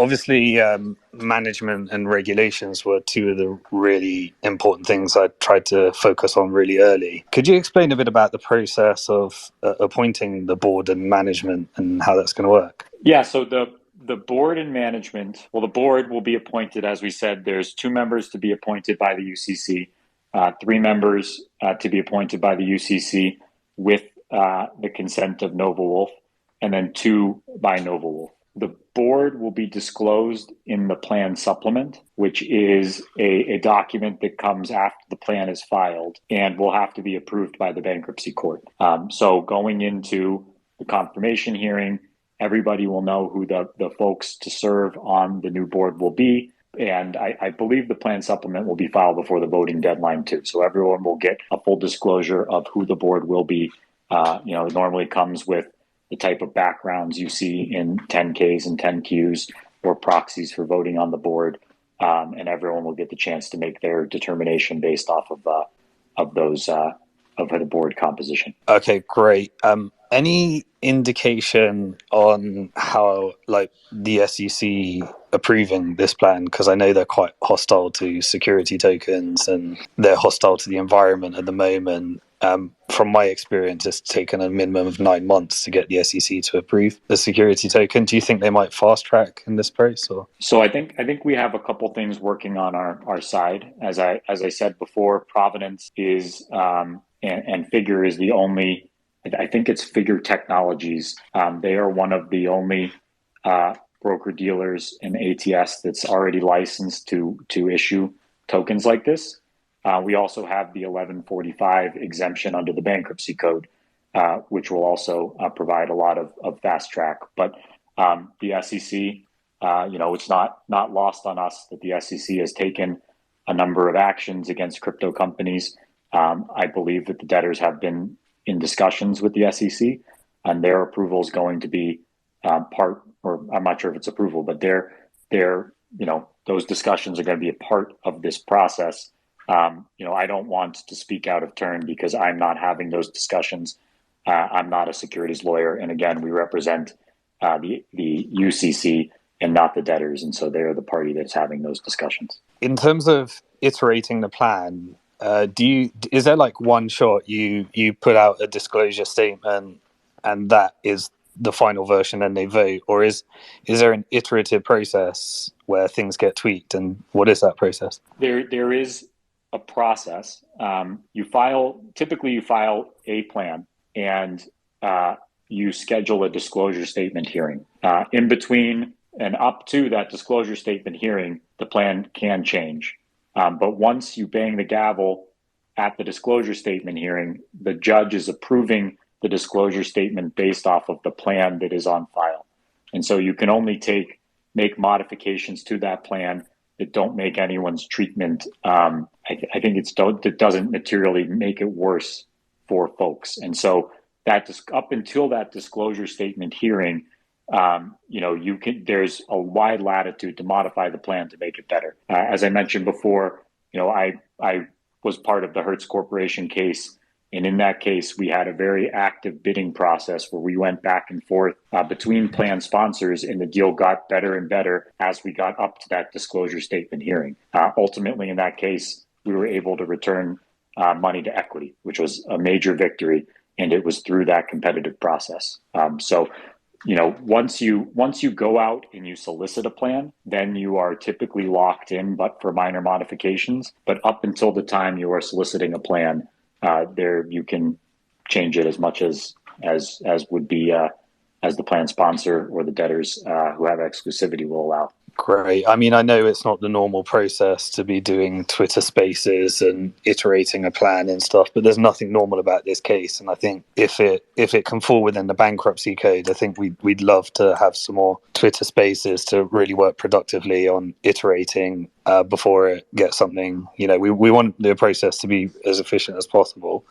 obviously, management and regulations were two of the really important things I tried to focus on really early. Could you explain a bit about the process of appointing the board and management and how that's going to work? Yeah, so the board and management, well, the board will be appointed, as we said, there's 2 members to be appointed by the UCC, 3 members to be appointed by the UCC with the consent of NovaWulf, and then 2 by NovaWulf. The board will be disclosed in the plan supplement, which is a document that comes after the plan is filed and will have to be approved by the bankruptcy court. So going into the confirmation hearing, everybody will know who the folks to serve on the new board will be. And I believe the plan supplement will be filed before the voting deadline too. So everyone will get a full disclosure of who the board will be. It normally comes with the type of backgrounds you see in 10Ks and 10Qs or proxies for voting on the board. And everyone will get the chance to make their determination based off of those of the board composition. Okay, great. Any indication on how the SEC approving this plan? Because I know they're quite hostile to security tokens and they're hostile to the environment at the moment. From my experience, it's taken a minimum of 9 months to get the SEC to approve the security token. Do you think they might fast track in this process? Or? So I think we have a couple things working on our side. As I said before, Provenance is and Figure is the only. I think it's Figure Technologies. They are one of the only broker dealers in ATS that's already licensed to issue tokens like this. We also have the 1145 exemption under the bankruptcy code, which will also provide a lot of fast track. But the SEC, it's not lost on us that the SEC has taken a number of actions against crypto companies. I believe that the debtors have been in discussions with the SEC, and their approval is going to be part, or I'm not sure if it's approval, but those discussions are going to be a part of this process. I don't want to speak out of turn because I'm not having those discussions. I'm not a securities lawyer. And again, we represent the UCC and not the debtors. And so they're the party that's having those discussions. In terms of iterating the plan, is there one shot you put out a disclosure statement and that is the final version and they vote? Or is there an iterative process where things get tweaked? And what is that process? There is a process. You file a plan and you schedule a disclosure statement hearing. In between and up to that disclosure statement hearing, the plan can change. But once you bang the gavel at the disclosure statement hearing, the judge is approving the disclosure statement based off of the plan that is on file. And so you can only make modifications to that plan that don't make anyone's treatment. I think it doesn't materially make it worse for folks. And so up until that disclosure statement hearing, there's a wide latitude to modify the plan to make it better. As I mentioned before, I was part of the Hertz Corporation case. And in that case, we had a very active bidding process where we went back and forth between plan sponsors, and the deal got better and better as we got up to that disclosure statement hearing. Ultimately, in that case, we were able to return money to equity, which was a major victory, and it was through that competitive process. Once you go out and you solicit a plan, then you are typically locked in, but for minor modifications. But up until the time you are soliciting a plan, there you can change it as much as would be as the plan sponsor or the debtors who have exclusivity will allow. Great. I mean, I know it's not the normal process to be doing Twitter Spaces and iterating a plan and stuff, but there's nothing normal about this case. And I think if it can fall within the bankruptcy code, I think we'd love to have some more Twitter Spaces to really work productively on iterating before it gets something. We want the process to be as efficient as possible.